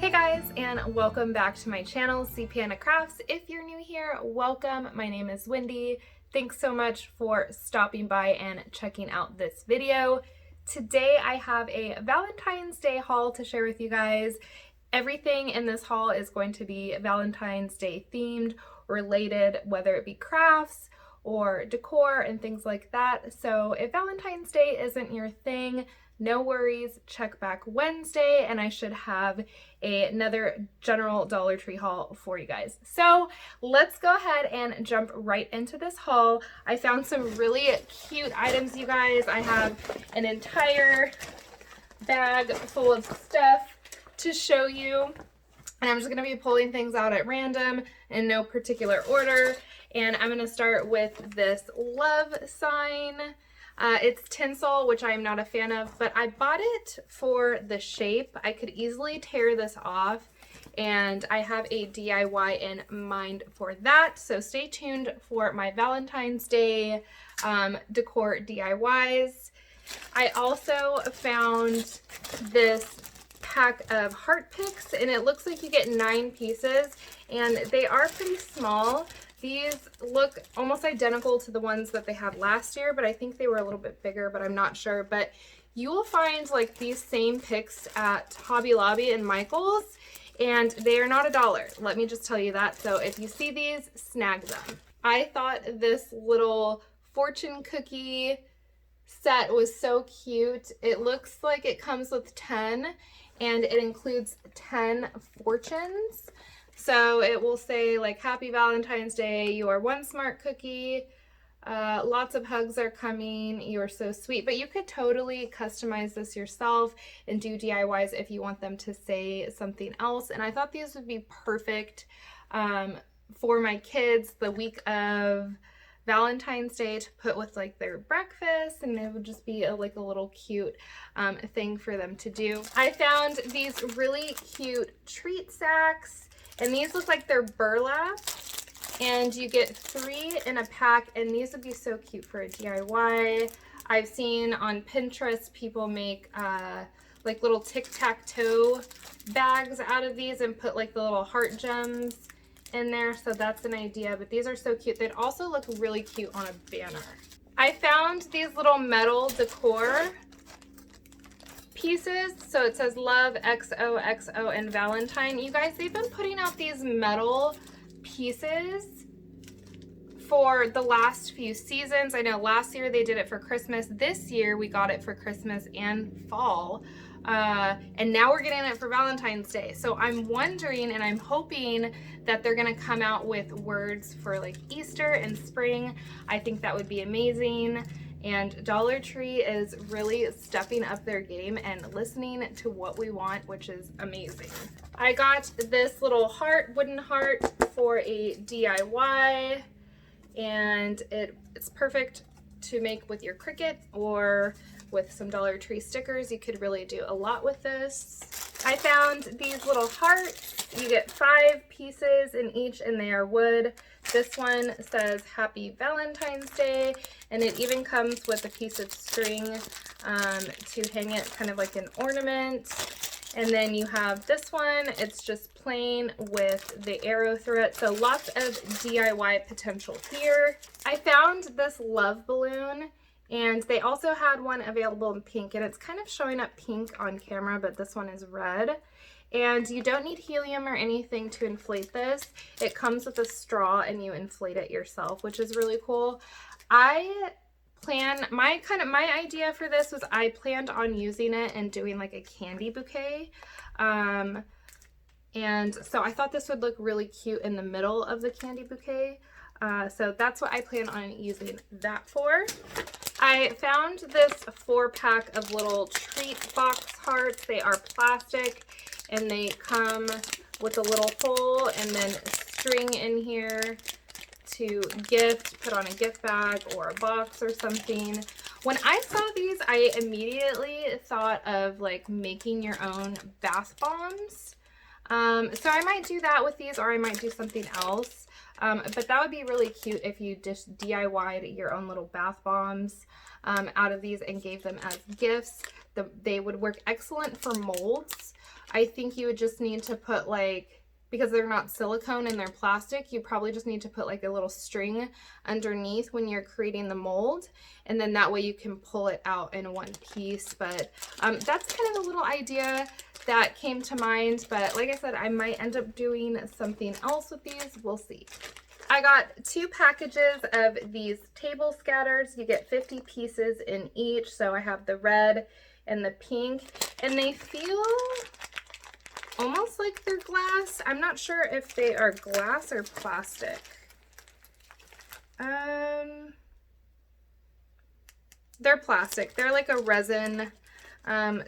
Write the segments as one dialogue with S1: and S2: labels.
S1: Hey guys, and welcome back to my channel, CPanna Crafts. If you're new here, welcome. My name is Wendy. Thanks so much for stopping by and checking out this video. Today I have a Valentine's Day haul to share with you guys. Everything in this haul is going to be Valentine's Day themed, related, whether it be crafts or decor and things like that. So if Valentine's Day isn't your thing, no worries, check back Wednesday and I should have another general Dollar Tree haul for you guys. So let's go ahead and jump right into this haul. I found some really cute items, you guys. I have an entire bag full of stuff to show you. And I'm just gonna be pulling things out at random in no particular order. And I'm gonna start with this love sign. It's tinsel, which I'm not a fan of, but I bought it for the shape. I could easily tear this off, and I have a DIY in mind for that. So stay tuned for my Valentine's Day decor DIYs. I also found this pack of heart picks, and it looks like you get 9 pieces, and they are pretty small. These look almost identical to the ones that they had last year, but I think they were a little bit bigger, but I'm not sure. But you will find like these same picks at Hobby Lobby and Michael's, and they are not $1. Let me just tell you that. So if you see these, snag them. I thought this little fortune cookie set was so cute. It looks like it comes with 10, and it includes 10 fortunes. So it will say like, Happy Valentine's Day, you are one smart cookie, lots of hugs are coming, you are so sweet. But you could totally customize this yourself and do DIYs if you want them to say something else. And I thought these would be perfect for my kids the week of Valentine's Day to put with like their breakfast, and it would just be like a little cute thing for them to do. I found these really cute treat sacks. And these look like they're burlap, and you get 3 in a pack, and these would be so cute for a DIY. I've seen on Pinterest people make like little tic-tac-toe bags out of these and put like the little heart gems in there, so that's an idea. But these are so cute. They'd also look really cute on a banner. I found these little metal decor pieces. So it says love XOXO and Valentine. You guys, they've been putting out these metal pieces for the last few seasons. I know last year they did it for Christmas. This year we got it for Christmas and fall. And now we're getting it for Valentine's Day. So I'm wondering and I'm hoping that they're gonna come out with words for like Easter and spring. I think that would be amazing. And Dollar Tree is really stepping up their game and listening to what we want, which is amazing. I got this little heart, wooden heart for a DIY, and it's perfect to make with your Cricut or with some Dollar Tree stickers. You could really do a lot with this. I found these little hearts. You get 5 pieces in each, and they are wood. This one says Happy Valentine's Day, and it even comes with a piece of string to hang it kind of like an ornament. And then you have this one. It's just plain with the arrow through it. So lots of DIY potential here. I found this love balloon, and they also had one available in pink, and it's kind of showing up pink on camera, but this one is red. And you don't need helium or anything to inflate this. It comes with a straw and you inflate it yourself, which is really cool. My idea for this was I planned on using it and doing like a candy bouquet. And so I thought this would look really cute in the middle of the candy bouquet. So that's what I plan on using that for. I found this 4-pack of little treat box hearts. They are plastic, and they come with a little hole and then string in here to put on a gift bag or a box or something. When I saw these, I immediately thought of like making your own bath bombs. So I might do that with these, or I might do something else. But that would be really cute if you just DIY'd your own little bath bombs out of these and gave them as gifts. They would work excellent for molds. I think you would just need to put like, because they're not silicone and they're plastic, you probably just need to put like a little string underneath when you're creating the mold, and then that way you can pull it out in one piece. But that's kind of a little idea that came to mind, but like I said, I might end up doing something else with these. We'll see. I got 2 packages of these table scatters. You get 50 pieces in each, so I have the red and the pink, and they feel almost like they're glass. I'm not sure if they are glass or plastic. They're plastic. They're like a resin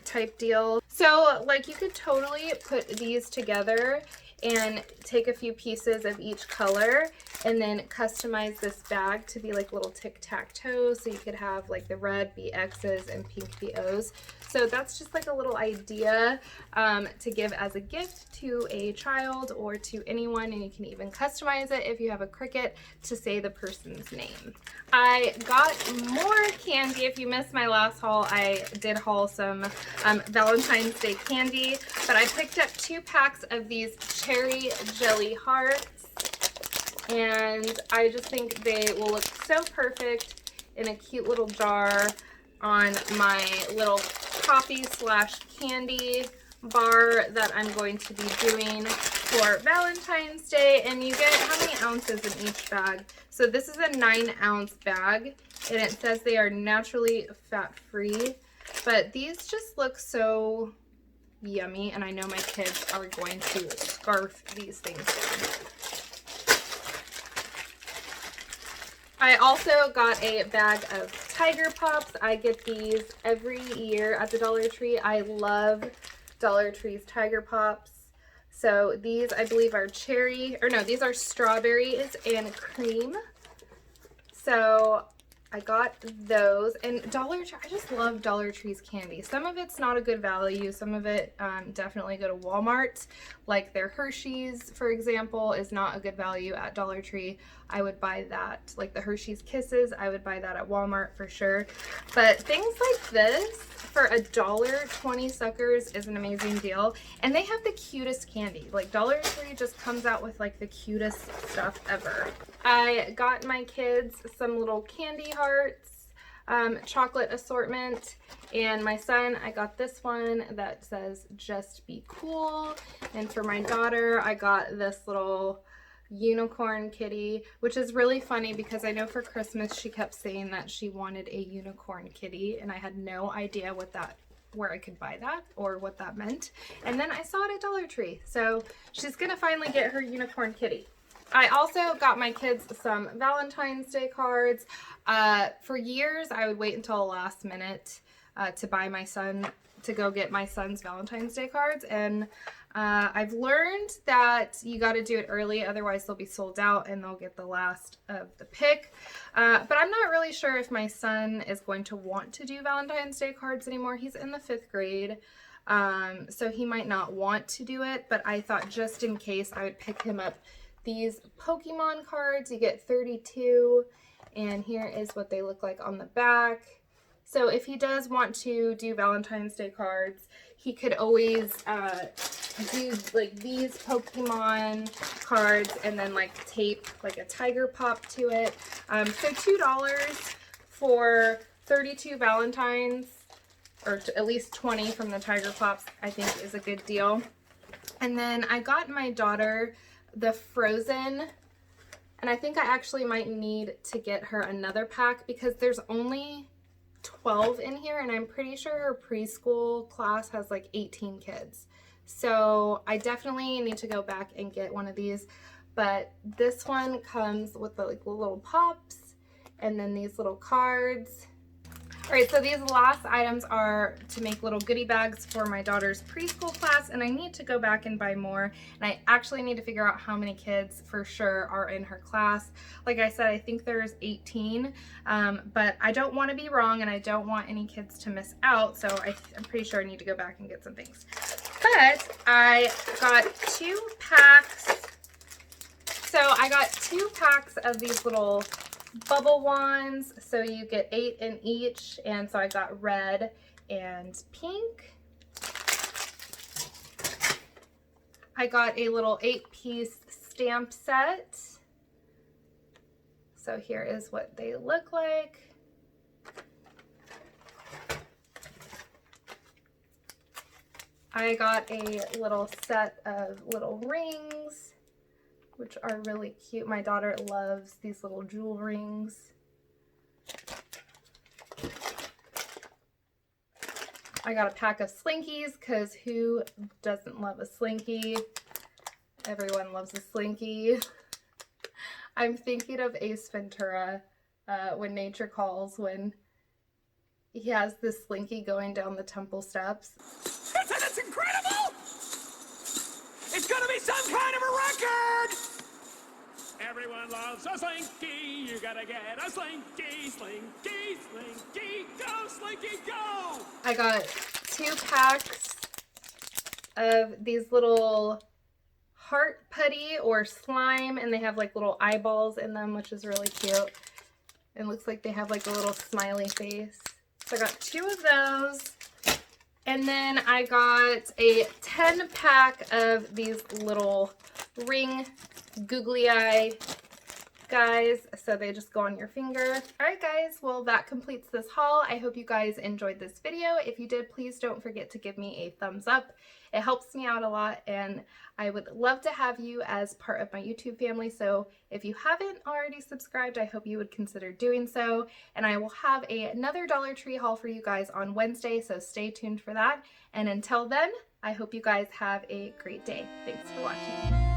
S1: type deal. So like you could totally put these together and take a few pieces of each color and then customize this bag to be like little tic-tac-toe. So you could have like the red be X's and pink be O's. So that's just like a little idea to give as a gift to a child or to anyone, and you can even customize it if you have a Cricut to say the person's name. I got more candy. If you missed my last haul, I did haul some Valentine's Day candy, but I picked up 2 packs of these cherry jelly hearts, and I just think they will look so perfect in a cute little jar on my little coffee / candy bar that I'm going to be doing for Valentine's Day. And you get how many ounces in each bag? So this is a 9-ounce bag, and it says they are naturally fat-free, but these just look so yummy, and I know my kids are going to scarf these things down. I also got a bag of Tiger Pops. I get these every year at the Dollar Tree. I love Dollar Tree's Tiger Pops. So these I believe are cherry, or no, these are strawberries and cream. So I got those, and Dollar Tree, I just love Dollar Tree's candy. Some of it's not a good value, some of it definitely go to Walmart, like their Hershey's, for example, is not a good value at Dollar Tree. I would buy that, like the Hershey's Kisses, I would buy that at Walmart for sure. But things like this, for $1.20 suckers is an amazing deal, and they have the cutest candy. Like Dollar Tree just comes out with like the cutest stuff ever. I got my kids some little candy hearts, chocolate assortment, and my son, I got this one that says just be cool, and for my daughter I got this little unicorn kitty, which is really funny because I know for Christmas she kept saying that she wanted a unicorn kitty, and I had no idea where I could buy that or what that meant, and then I saw it at Dollar Tree, so she's gonna finally get her unicorn kitty. I also got my kids some Valentine's Day cards. For years I would wait until the last minute to go get my son's Valentine's Day cards, and I've learned that you got to do it early, otherwise they'll be sold out and they'll get the last of the pick. But I'm not really sure if my son is going to want to do Valentine's Day cards anymore. He's in the 5th grade, so he might not want to do it, but I thought just in case I would pick him up these Pokemon cards. You get 32, and here is what they look like on the back. So if he does want to do Valentine's Day cards, he could always do like these Pokemon cards and then like tape like a Tiger Pop to it. So $2 for 32 Valentines, or at least 20 from the Tiger Pops, I think is a good deal. And then I got my daughter the Frozen, and I think I actually might need to get her another pack because there's only 12 in here, and I'm pretty sure her preschool class has like 18 kids. So I definitely need to go back and get one of these. But this one comes with the like little pops and then these little cards. All right, so these last items are to make little goodie bags for my daughter's preschool class, and I need to go back and buy more, and I actually need to figure out how many kids for sure are in her class. Like I said, I think there's 18, but I don't want to be wrong, and I don't want any kids to miss out, so I'm pretty sure I need to go back and get some things. But I got 2 packs. So I got 2 packs of these little bubble wands, so you get 8 in each, and so I got red and pink. I got a little 8-piece stamp set. So here is what they look like. I got a little set of little rings, which are really cute. My daughter loves these little jewel rings. I got a pack of Slinkies because who doesn't love a Slinky? Everyone loves a Slinky. I'm thinking of Ace Ventura when nature calls, when he has this Slinky going down the temple steps.
S2: It's incredible! It's gonna be some kind of a record! Everyone loves a Slinky. You gotta get a Slinky, Slinky, Slinky. Go, Slinky, go!
S1: I got 2 packs of these little heart putty or slime, and they have like little eyeballs in them, which is really cute. It looks like they have like a little smiley face. So I got 2 of those. And then I got a 10-pack of these little ring googly eye guys, so they just go on your finger. Alright guys, well that completes this haul. I hope you guys enjoyed this video. If you did, please don't forget to give me a thumbs up. It helps me out a lot, and I would love to have you as part of my YouTube family. So if you haven't already subscribed, I hope you would consider doing so. And I will have another Dollar Tree haul for you guys on Wednesday, so stay tuned for that. And until then, I hope you guys have a great day. Thanks for watching.